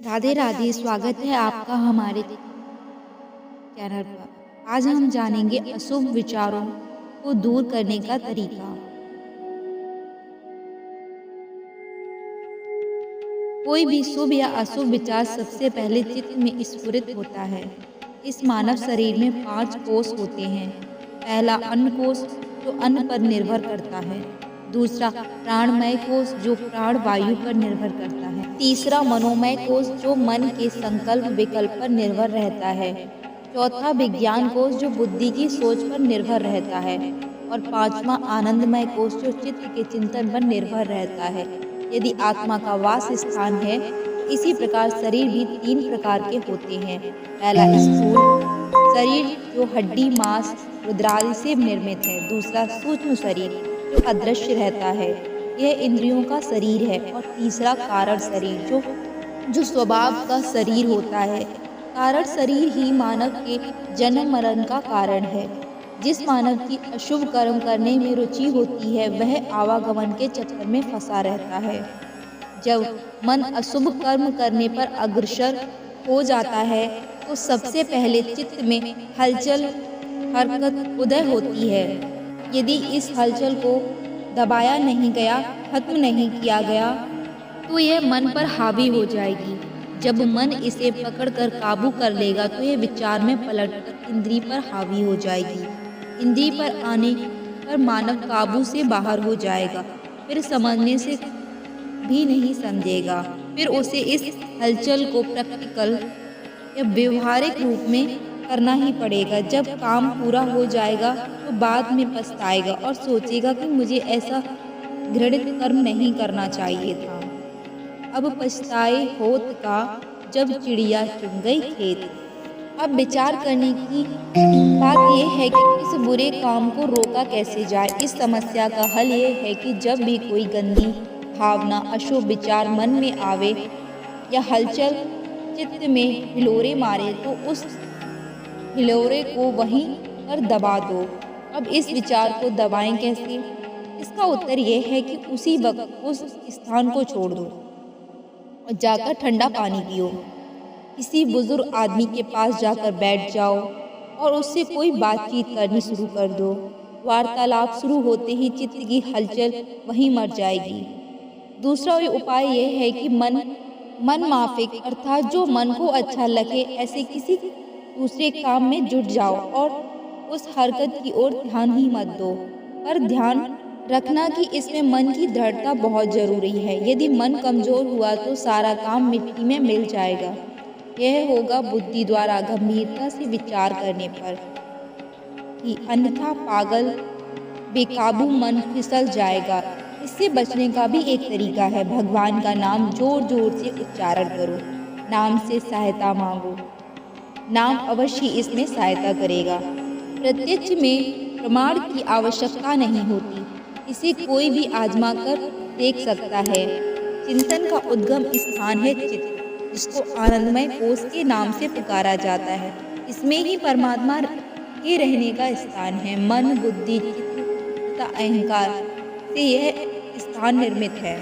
राधे राधे। स्वागत है आपका हमारे चैनल पर। आज हम जानेंगे अशुभ विचारों को दूर करने का तरीका। कोई भी शुभ या अशुभ विचार सबसे पहले चित्त में स्फुरित होता है। इस मानव शरीर में 5 कोष होते हैं। पहला अन्न कोष, जो अन्न पर निर्भर करता है। दूसरा प्राणमय कोष, जो प्राण वायु पर निर्भर करता है। तीसरा मनोमय कोष, जो मन के संकल्प विकल्प पर निर्भर रहता है। चौथा विज्ञान कोष, जो बुद्धि की सोच पर निर्भर रहता है। और पांचवा आनंदमय कोष, जो चित्त के चिंतन पर निर्भर रहता है। यदि आत्मा का वास स्थान है, इसी प्रकार शरीर भी 3 प्रकार के होते हैं। पहला स्थूल शरीर, जो हड्डी मांस रुद्रादि से निर्मित है। दूसरा सूक्ष्म शरीर, जो अदृश्य रहता है, यह इंद्रियों का शरीर है। और तीसरा कारण शरीर, जो स्वभाव का शरीर होता है। कारण शरीर ही मानव के जन्म मरण का कारण है। जिस मानव की अशुभ कर्म करने में रुचि होती है, वह आवागमन के चक्कर में फंसा रहता है। जब मन अशुभ कर्म करने पर अग्रसर हो जाता है, तो सबसे पहले चित्त में हलचल हरकत उदय होती है। यदि इस हलचल को दबाया नहीं गया, खत्म नहीं किया गया, तो यह मन पर हावी हो जाएगी। जब मन इसे पकड़कर काबू कर लेगा, तो यह विचार में पलटकर इंद्रिय पर हावी हो जाएगी। इंद्रिय पर आने पर मानव काबू से बाहर हो जाएगा। फिर समझने से भी नहीं समझेगा। फिर उसे इस हलचल को प्रैक्टिकल या व्यवहारिक रूप में करना ही पड़ेगा। जब काम पूरा हो जाएगा, तो बाद में पछताएगा और सोचेगा कि मुझे ऐसा घृणित कर्म नहीं करना चाहिए था। अब पछताए होत का, जब चिड़िया चुन गई खेत। अब विचार करने की बात यह है कि इस बुरे काम को रोका कैसे जाए। इस समस्या का हल यह है कि जब भी कोई गंदी भावना, अशुभ विचार मन में आवे या हलचल चित्त में हिलोरे मारे, तो उस हिलोरे को वहीं पर दबा दो। अब इस विचार को दबाएं कैसे? इसका उत्तर यह है कि उसी वक्त उस स्थान को छोड़ दो और जाकर ठंडा पानी पियो। किसी बुजुर्ग आदमी के पास जाकर बैठ जाओ और उससे कोई बातचीत करनी शुरू कर दो। वार्तालाप शुरू होते ही चित्त की हलचल वहीं मर जाएगी। दूसरा उपाय यह है कि मन माफिक, अर्थात जो मन को अच्छा लगे, ऐसे किसी दूसरे काम में जुट जाओ और उस हरकत की ओर ध्यान ही मत दो। पर ध्यान रखना कि इसमें मन की दृढ़ता बहुत जरूरी है। यदि मन कमजोर हुआ, तो सारा काम मिट्टी में मिल जाएगा। यह होगा बुद्धि द्वारा गंभीरता से विचार करने पर ही, अन्यथा पागल बेकाबू मन फिसल जाएगा। इससे बचने का भी एक तरीका है। भगवान का नाम जोर जोर से उच्चारण करो। नाम से सहायता मांगो। नाम अवश्य इसमें सहायता करेगा। प्रत्यक्ष में प्रमाण की आवश्यकता नहीं होती। इसे कोई भी आजमा कर देख सकता है। चिंतन का उद्गम स्थान है चित्त, जिसको आनंदमय कोष के नाम से पुकारा जाता है। इसमें ही परमात्मा के रहने का स्थान है। मन, बुद्धि, चित्त तथा अहंकार से यह स्थान निर्मित है।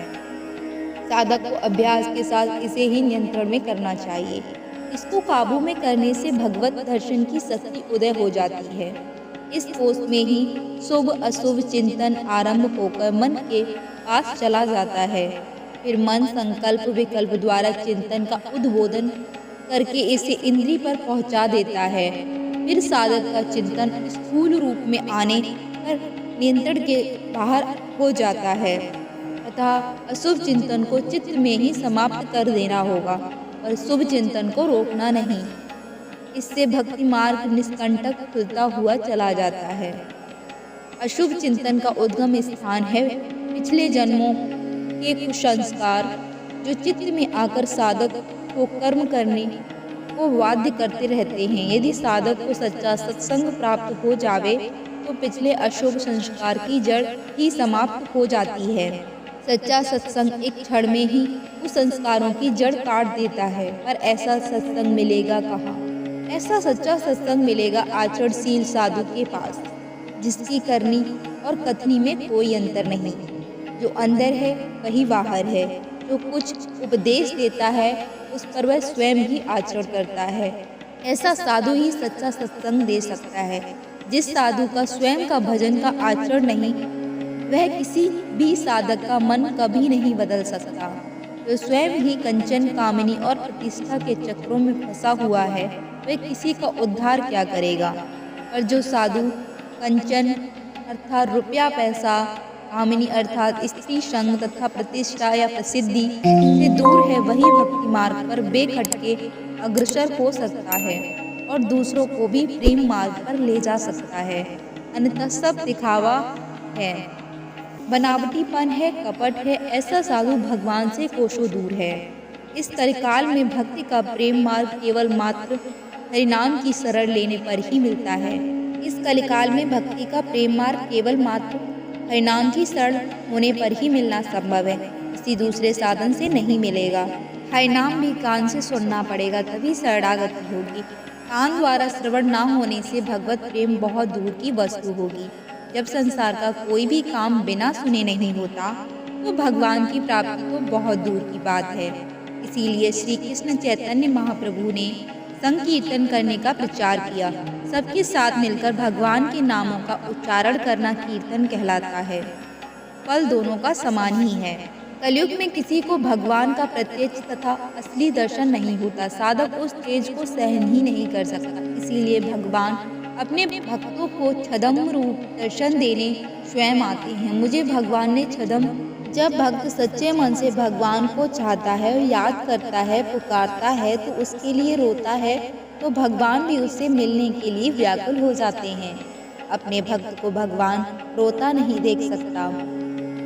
साधक को अभ्यास के साथ इसे ही नियंत्रण में करना चाहिए। इसको काबू में करने से भगवत दर्शन की शक्ति उदय हो जाती है। इस कोष में ही शुभ अशुभ चिंतन आरंभ होकर मन के पास चला जाता है। फिर मन संकल्प विकल्प द्वारा चिंतन का उद्बोधन करके इसे इंद्रिय पर पहुंचा देता है। फिर साधक का चिंतन स्थूल रूप में आने पर नियंत्रण के बाहर हो जाता है। अतः अशुभ चिंतन को चित्त में ही समाप्त कर देना होगा और शुभ चिंतन को रोकना नहीं। इससे भक्ति मार्ग निष्कंटक खुलता हुआ चला जाता है। अशुभ चिंतन का उद्गम स्थान है पिछले जन्मों के कुसंस्कार, जो चित्त में आकर साधक को कर्म करने को बाध्य करते रहते हैं। यदि साधक को सच्चा सत्संग प्राप्त हो जावे, तो पिछले अशुभ संस्कार की जड़ ही समाप्त हो जाती है। सच्चा सत्संग एक क्षण में ही उस संस्कारों की जड़ काट देता है। पर ऐसा सत्संग मिलेगा कहाँ? ऐसा सच्चा सत्संग मिलेगा आचरणशील साधु के पास, जिसकी करनी और कथनी में कोई अंतर नहीं। जो अंदर है वही बाहर है। जो कुछ उपदेश देता है उस पर वह स्वयं ही आचरण करता है। ऐसा साधु ही सच्चा सत्संग दे सकता है। जिस साधु का स्वयं का भजन का आचरण नहीं, वह किसी भी साधक का मन कभी नहीं बदल सकता। जो स्वयं ही कंचन, कामिनी और प्रतिष्ठा के चक्रों में फंसा हुआ है, वह किसी का उद्धार क्या करेगा। पर जो साधु कंचन अर्थात रुपया पैसा, कामिनी अर्थात स्त्री संग तथा प्रतिष्ठा या प्रसिद्धि से दूर है, वही भक्ति मार्ग पर बेखटके अग्रसर हो सकता है और दूसरों को भी प्रेम मार्ग पर ले जा सकता है। अन्यथा सब दिखावा है, बनावटीपन है, कपट है। ऐसा साधु भगवान से कोसों दूर है। इस कलिकाल में भक्ति का प्रेम मार्ग केवल मात्र हरिनाम की शरण लेने पर ही मिलता है। इस कलिकाल में भक्ति का प्रेम मार्ग केवल मात्र हरिनाम की शरण होने पर ही मिलना संभव है, किसी दूसरे साधन से नहीं मिलेगा। हरिनाम भी कान से सुनना पड़ेगा, तभी शरणागति होगी। कान द्वारा श्रवण न होने से भगवत प्रेम बहुत दूर की वस्तु होगी। जब संसार का कोई भी काम बिना सुने नहीं होता, तो भगवान की प्राप्ति तो बहुत दूर की बात है। इसीलिए श्री कृष्ण चैतन्य महाप्रभु ने संकीर्तन करने का प्रचार किया। सबके साथ मिलकर भगवान के नामों का उच्चारण करना कीर्तन कहलाता है। फल दोनों का समान ही है। कलयुग में किसी को भगवान का प्रत्यक्ष तथा असली दर्शन नहीं होता। साधक उस तेज को सहन ही नहीं कर सकता। इसीलिए भगवान अपने भक्तों को छदम रूप दर्शन देने स्वयं आते हैं। मुझे भगवान ने छदम। जब भक्त सच्चे मन से भगवान को चाहता है, याद करता है, पुकारता है, तो उसके लिए रोता है, तो भगवान भी उससे मिलने के लिए व्याकुल हो जाते हैं। अपने भक्त को भगवान रोता नहीं देख सकता,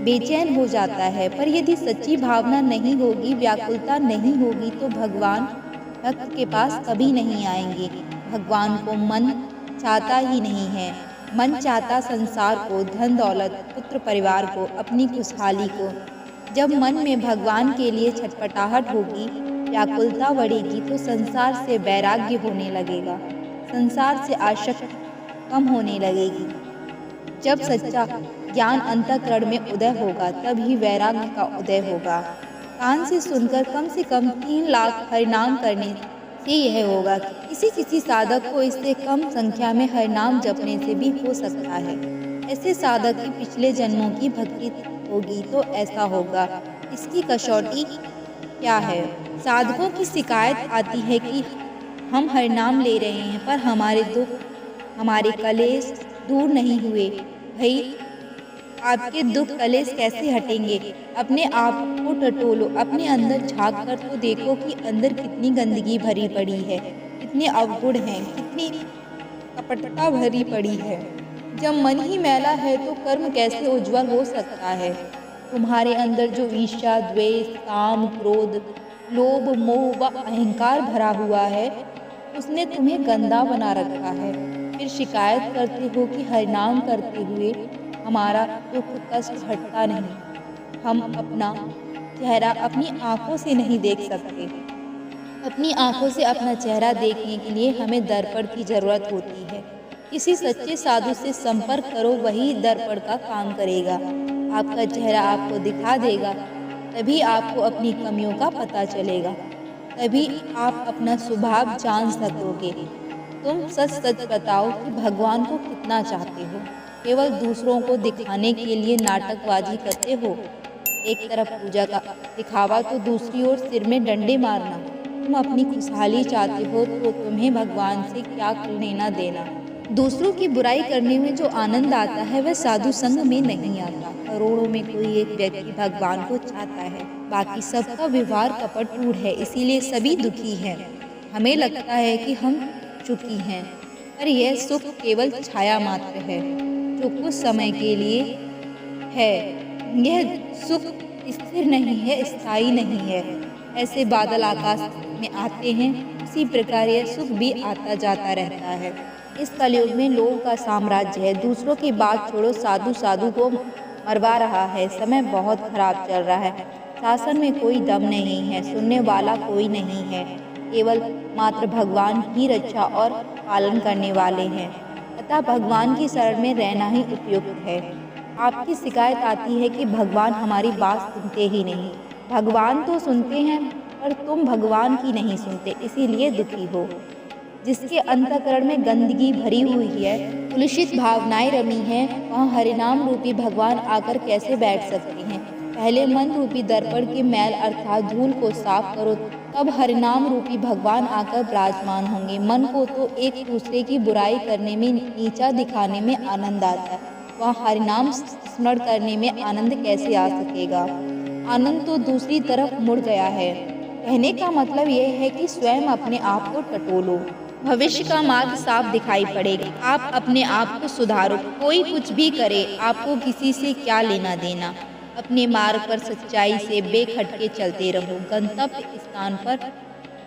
बेचैन हो जाता है। पर यदि सच्ची भावना नहीं होगी, व्याकुलता नहीं होगी, तो भगवान भक्त के पास कभी नहीं आएंगे। भगवान को मन चाहता ही नहीं है। मन चाहता संसार को, धन दौलत, पुत्र परिवार को, अपनी खुशहाली को। जब मन में भगवान के लिए छटपटाहट होगी, व्याकुलता बढ़ेगी, तो संसार से वैराग्य होने लगेगा, संसार से आसक्ति कम होने लगेगी। जब सच्चा ज्ञान अंतःकरण में उदय होगा, तब ही वैराग्य का उदय होगा। कान से सुनकर कम से कम 3 लाख हरिनाम करने से यह होगा कि किसी साधक को इससे कम संख्या में हरिनाम जपने से भी हो सकता है। ऐसे साधक की पिछले जन्मों की भक्ति होगी तो ऐसा होगा। इसकी कसौटी क्या है? साधकों की शिकायत आती है कि हम हरिनाम ले रहे हैं, पर हमारे दुख, हमारे कलेश दूर नहीं हुए। भाई, आपके दुख कलेश कैसे हटेंगे? अपने आप को टटोलो, अपने अंदर झांक कर तो देखो कि अंदर कितनी गंदगी भरी पड़ी है, कितने अवगुण हैं, कितनी कपटता भरी पड़ी है। जब मन ही मैला है तो कर्म कैसे उज्जवल हो सकता है? तुम्हारे अंदर जो ईर्ष्या, द्वेष, काम, क्रोध, लोभ, मोह व अहंकार भरा हुआ है, उसने तुम्हें गंदा बना रखा है। फिर शिकायत करते हो कि हरिनाम करते हुए हमारा दुख कष्ट हटता नहीं। हम अपना चेहरा अपनी आँखों से नहीं देख सकते। अपनी आँखों से अपना चेहरा देखने के लिए हमें दर्पण की ज़रूरत होती है। किसी सच्चे साधु से संपर्क करो, वही दर्पण का काम करेगा। आपका चेहरा आपको दिखा देगा, तभी आपको अपनी कमियों का पता चलेगा, तभी आप अपना स्वभाव जान सकोगे। तुम सच सच बताओ कि भगवान को कितना चाहते हो? केवल दूसरों को दिखाने के लिए नाटकबाजी करते हो। एक तरफ पूजा का दिखावा तो दूसरी ओर सिर में डंडे मारना। तुम अपनी खुशहाली चाहते हो तो तुम्हें भगवान से क्या लेना देना? दूसरों की बुराई करने में जो आनंद आता है वह साधु संग में नहीं आता। करोड़ों में कोई एक व्यक्ति भगवान को चाहता है, बाकी सबका व्यवहार कपटपूर्ण है, इसीलिए सभी दुखी हैं। हमें लगता है कि हम सुखी हैं, पर यह सुख केवल छाया मात्र है जो कुछ समय के लिए है। यह सुख स्थिर नहीं है, स्थायी नहीं है। ऐसे बादल आकाश में आते हैं, उसी प्रकार यह सुख भी आता जाता रहता है। इस कलयुग में लोगों का साम्राज्य है। दूसरों की बात छोड़ो, साधु साधु को मरवा रहा है। समय बहुत खराब चल रहा है। शासन में कोई दम नहीं है, सुनने वाला कोई नहीं है। केवल मात्र भगवान ही रक्षा और पालन करने वाले हैं। अतः भगवान की शरण में रहना ही उपयुक्त है। आपकी शिकायत आती है कि भगवान हमारी बात सुनते ही नहीं। भगवान तो सुनते हैं, पर तुम भगवान की नहीं सुनते, इसीलिए दुखी हो। जिसके अंतःकरण में गंदगी भरी हुई है, कुलुषित भावनाएं रमी हैं, वहाँ हरिनाम रूपी भगवान आकर कैसे बैठ सकते हैं। पहले मन रूपी दर्पण के मैल अर्थात धूल को साफ करो, तब हरिनाम रूपी भगवान आकर विराजमान होंगे। मन को तो एक दूसरे की बुराई करने में, नीचा दिखाने में आनंद आता है, वहाँ हरिनाम स्मरण करने में आनंद कैसे आ सकेगा। आनंद तो दूसरी तरफ मुड़ गया है। कहने का मतलब यह है कि स्वयं अपने आप को टटोलो, भविष्य का मार्ग साफ दिखाई पड़ेगा। आप अपने आप को सुधारो, कोई कुछ भी करे, आपको किसी से क्या लेना देना। अपने मार्ग पर सच्चाई से बेखटके चलते रहो, गंतव्य स्थान पर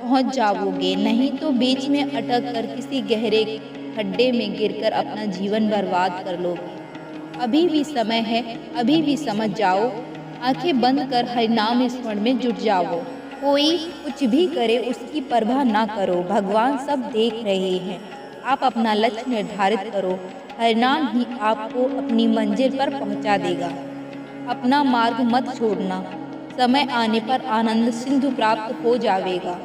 पहुंच जाओगे, नहीं तो बीच में अटक कर किसी गहरे खड्डे में गिरकर अपना जीवन बर्बाद कर लोगे। अभी भी समय है, अभी भी समझ जाओ, आंखें बंद कर हरिनाम स्मरण में जुट जाओ। कोई कुछ भी करे उसकी परवाह ना करो, भगवान सब देख रहे हैं। आप अपना लक्ष्य निर्धारित करो, हरिनाम ही आपको अपनी मंजिल पर पहुंचा देगा। अपना मार्ग मत छोड़ना, समय आने पर आनंद सिंधु प्राप्त हो जाएगा।